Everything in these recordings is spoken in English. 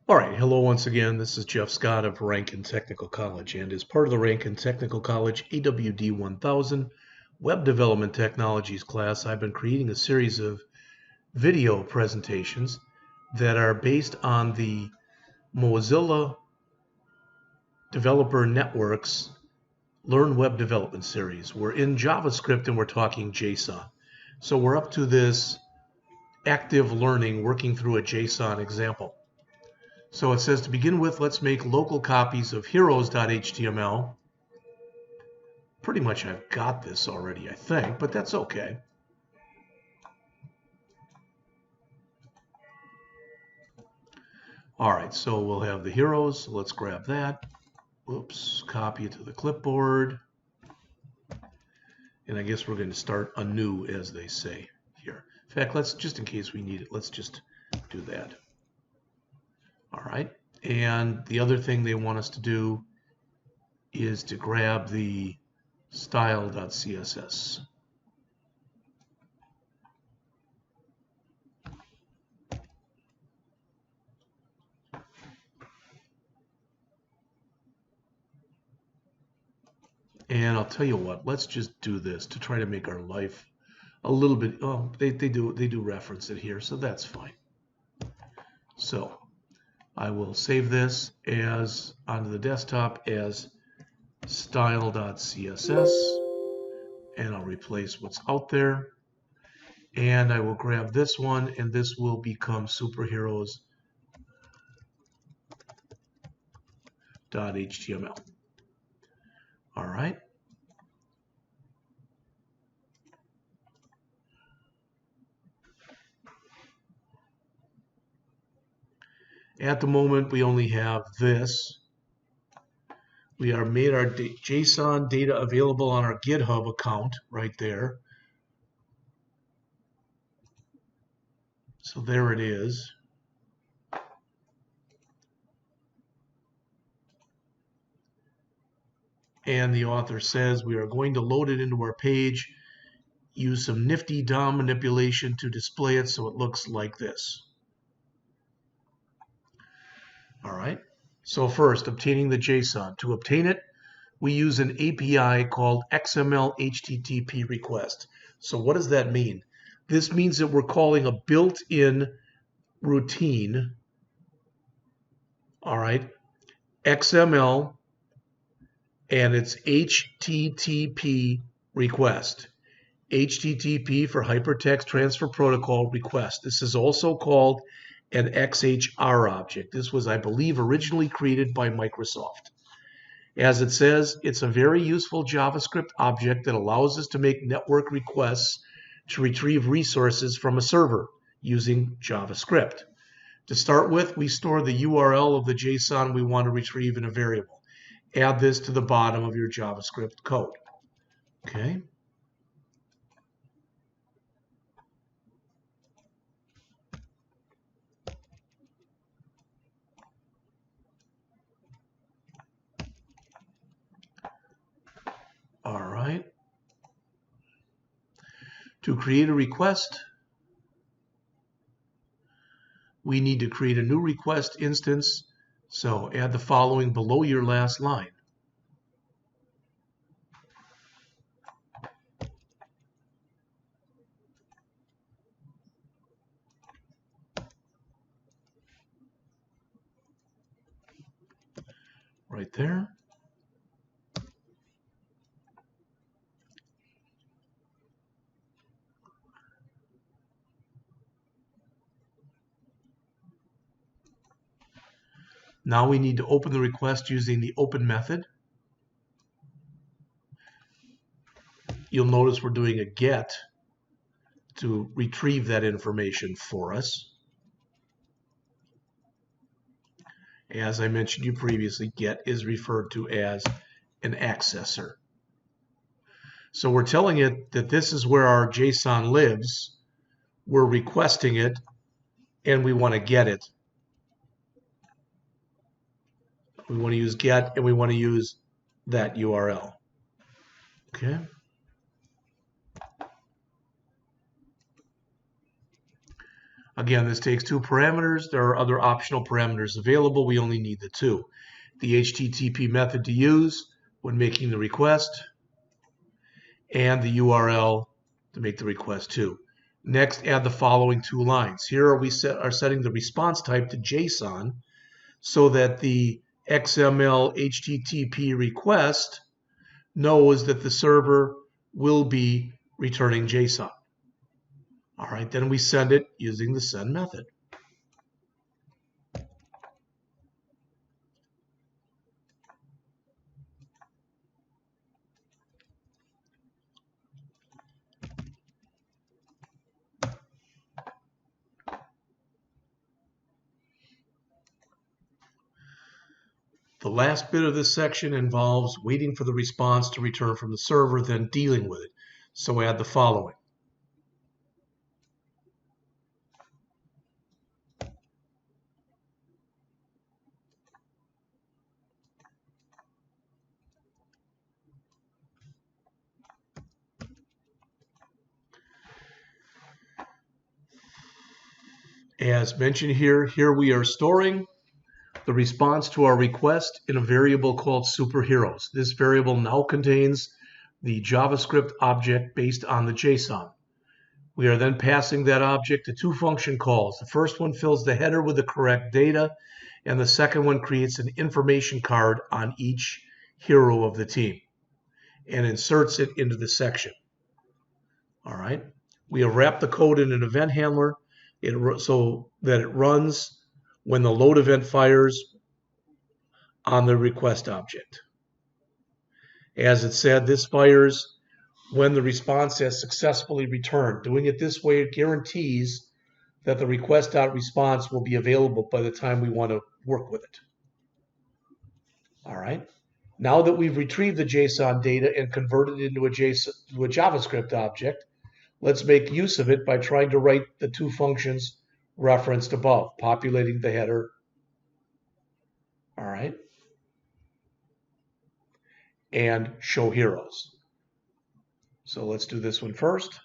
All right, hello once again. This is Jeff Scott of Rankin Technical College, and as part of the Rankin Technical College AWD 1000 Web Development Technologies class, I've been creating a series of video presentations that are based on the Mozilla Developer Network's Learn Web Development series. We're in JavaScript and we're talking JSON. So we're up to this active learning, working through a JSON example. So it says to begin with, let's make local copies of heroes.html. Pretty much I've got this already, I think, but that's okay. All right, so we'll have the heroes. Let's grab that. Whoops, copy it to the clipboard. And I guess we're going to start anew, as they say here. In fact, let's, just in case we need it, let's just do that. All right, and the other thing they want us to do is to grab the style.css. And I'll tell you what, let's just do this to try to make our life a little bit, oh, they do reference it here, so that's fine. So I will save this as onto the desktop as style.css, and I'll replace what's out there. And I will grab this one, and this will become superheroes.html. All right. At the moment, we only have this. We are made our JSON data available on our GitHub account right there. So there it is. And the author says we are going to load it into our page, use some nifty DOM manipulation to display it so it looks like this. All right. So first, obtaining the JSON. To obtain it, we use an API called Xml Http Request. So what does that mean? This means that we're calling a built-in routine, all right, XML, and it's HTTP request. HTTP for Hypertext Transfer Protocol request. This is also called an XHR object. This was, I believe, originally created by Microsoft. As it says, it's a very useful JavaScript object that allows us to make network requests to retrieve resources from a server using JavaScript. To start with, we store the URL of the JSON we want to retrieve in a variable. Add this to the bottom of your JavaScript code. Okay. All right. To create a request, we need to create a new request instance. So add the following below your last line. Right there. Now we need to open the request using the open method. You'll notice we're doing a get to retrieve that information for us. As I mentioned to you previously, get is referred to as an accessor. So we're telling it that this is where our JSON lives. We're requesting it, and we want to get it. We want to use get, and we want to use that URL. Okay. Again, this takes 2 parameters. There are other optional parameters available. We only need the 2. The HTTP method to use when making the request, and the URL to make the request to. Next, add the following 2 lines. Here we are setting the response type to JSON so that the XML HTTP request knows that the server will be returning JSON. All right, then we send it using the send method. The last bit of this section involves waiting for the response to return from the server, then dealing with it. So add the following. As mentioned here we are storing the response to our request in a variable called superheroes. This variable now contains the JavaScript object based on the JSON. We are then passing that object to 2 function calls. The first one fills the header with the correct data, and the second one creates an information card on each hero of the team and inserts it into the section. All right. We have wrapped the code in an event handler so that it runs when the load event fires on the request object. As it said, this fires when the response has successfully returned. Doing it this way, it guarantees that the request.response will be available by the time we want to work with it. All right. Now that we've retrieved the JSON data and converted it into a JavaScript object, let's make use of it by trying to write the 2 functions referenced above, populating the header, all right, and show heroes. So let's do this one first.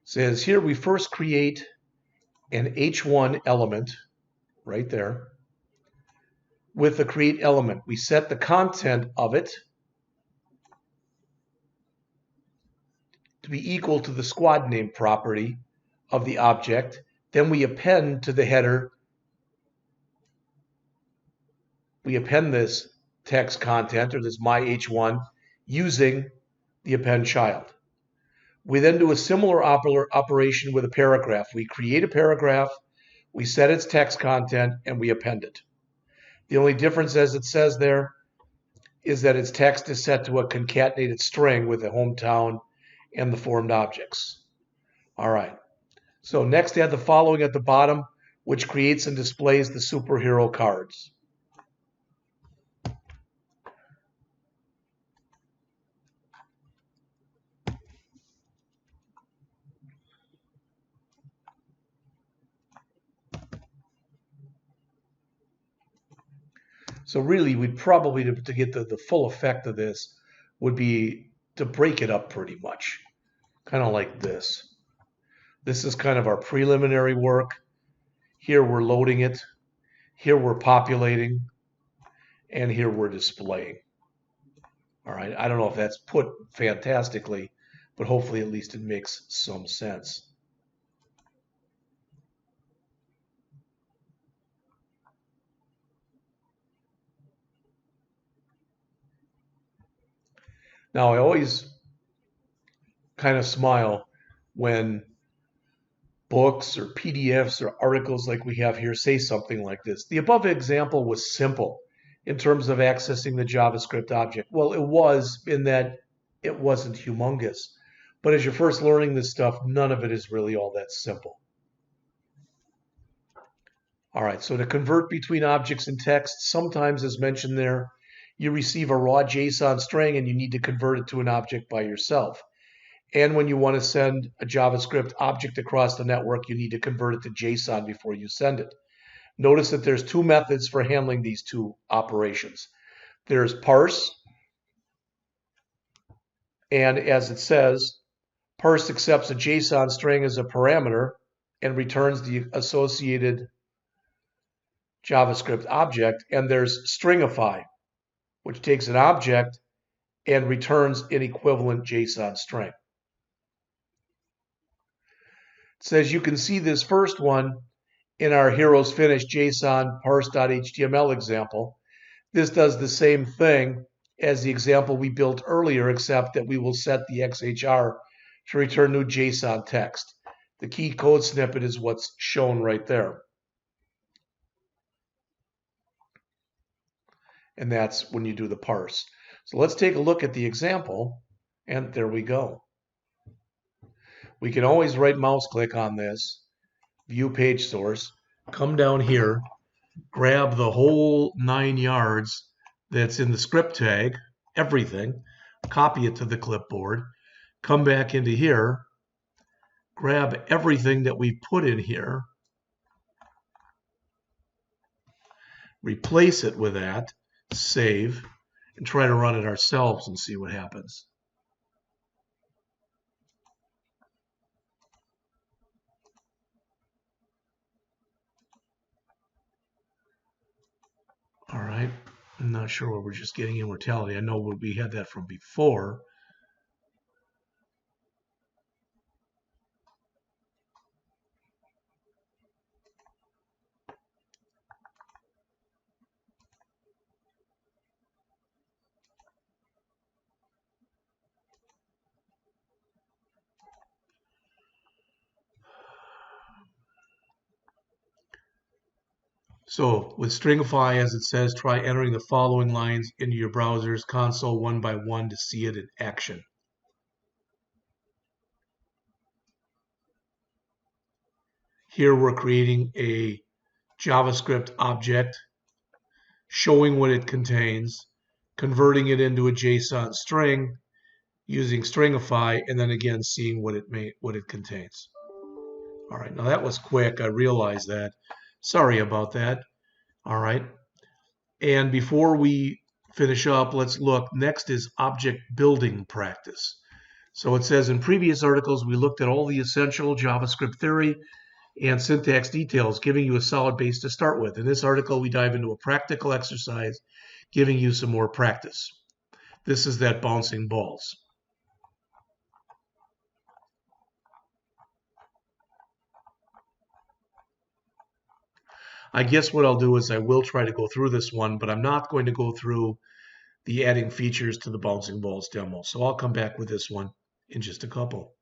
Says here we first create an H1 element right there. With the create element, we set the content of it to be equal to the squad name property of the object. Then we append to the header, we append this text content, or this my H1, using the append child. We then do a similar operation with a paragraph. We create a paragraph, we set its text content, and we append it. The only difference, as it says there, is that its text is set to a concatenated string with the hometown and the formed objects. All right. So next, add the following at the bottom, which creates and displays the superhero cards. So really, we'd probably, to get the full effect of this, would be to break it up pretty much, kind of like this. This is kind of our preliminary work. Here we're loading it. Here we're populating. And here we're displaying. All right, I don't know if that's put fantastically, but hopefully at least it makes some sense. Now, I always kind of smile when books or PDFs or articles like we have here say something like this. The above example was simple in terms of accessing the JavaScript object. Well, it was, in that it wasn't humongous. But as you're first learning this stuff, none of it is really all that simple. All right, so to convert between objects and text, sometimes, as mentioned there, you receive a raw JSON string and you need to convert it to an object by yourself. And when you want to send a JavaScript object across the network, you need to convert it to JSON before you send it. Notice that there's two methods for handling these two operations. There's parse, and as it says, parse accepts a JSON string as a parameter and returns the associated JavaScript object. And there's stringify, which takes an object and returns an equivalent JSON string. It says you can see this first one in our Heroes Finish JSON parse.html example. This does the same thing as the example we built earlier, except that we will set the XHR to return new JSON text. The key code snippet is what's shown right there. And that's when you do the parse. So let's take a look at the example, and there we go. We can always right mouse click on this, view page source, come down here, grab the whole 9 yards that's in the script tag, everything, copy it to the clipboard, come back into here, grab everything that we put in here, replace it with that, save, and try to run it ourselves and see what happens. All right, I'm not sure what we're just getting immortality. I know we had that from before. So with stringify, as it says, try entering the following lines into your browser's console one by one to see it in action. Here we're creating a JavaScript object, showing what it contains, converting it into a JSON string, using stringify, and then again seeing what it contains. All right, now that was quick. I realize that. Sorry about that. All right. And before we finish up, let's look. Next is object building practice. So it says in previous articles, we looked at all the essential JavaScript theory and syntax details, giving you a solid base to start with. In this article, we dive into a practical exercise, giving you some more practice. This is that bouncing balls. I guess what I'll do is I will try to go through this one, but I'm not going to go through the adding features to the bouncing balls demo. So I'll come back with this one in just a couple.